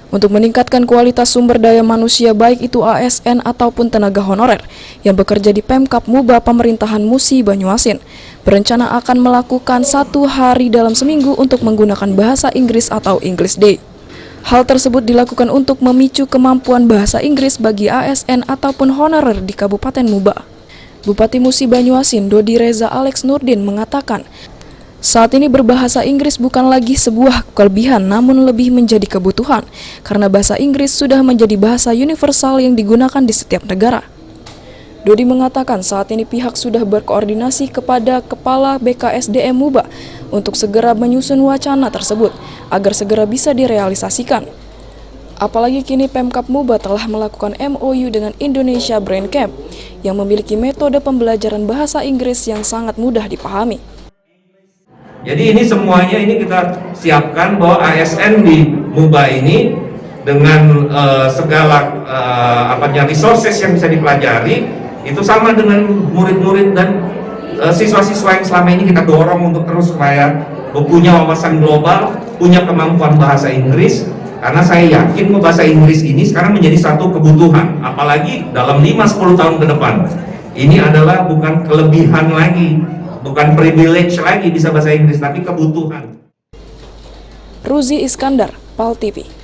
untuk meningkatkan kualitas sumber daya manusia baik itu ASN ataupun tenaga honorer yang bekerja di Pemkab Muba Pemerintahan Musi Banyuasin, berencana akan melakukan 1 hari dalam seminggu untuk menggunakan bahasa Inggris atau English Day. Hal tersebut dilakukan untuk memicu kemampuan bahasa Inggris bagi ASN ataupun honorer di Kabupaten Muba. Bupati Musi Banyuasin Dodi Reza Alex Nurdin mengatakan, saat ini berbahasa Inggris bukan lagi sebuah kelebihan namun lebih menjadi kebutuhan karena bahasa Inggris sudah menjadi bahasa universal yang digunakan di setiap negara. Dodi mengatakan saat ini pihak sudah berkoordinasi kepada Kepala BKSDM Muba untuk segera menyusun wacana tersebut agar segera bisa direalisasikan. Apalagi kini Pemkab Muba telah melakukan MOU dengan Indonesia Brain Camp yang memiliki metode pembelajaran bahasa Inggris yang sangat mudah dipahami. Jadi ini semuanya ini kita siapkan bahwa ASN di Muba ini dengan segala resources yang bisa dipelajari itu sama dengan murid-murid dan siswa-siswa yang selama ini kita dorong untuk terus supaya punya wawasan global, punya kemampuan bahasa Inggris, karena saya yakin bahasa Inggris ini sekarang menjadi satu kebutuhan, apalagi dalam 5-10 tahun ke depan. Ini adalah bukan kelebihan lagi, bukan privilege lagi bisa bahasa Inggris, tapi kebutuhan. Ruzi Iskandar, PAL TV.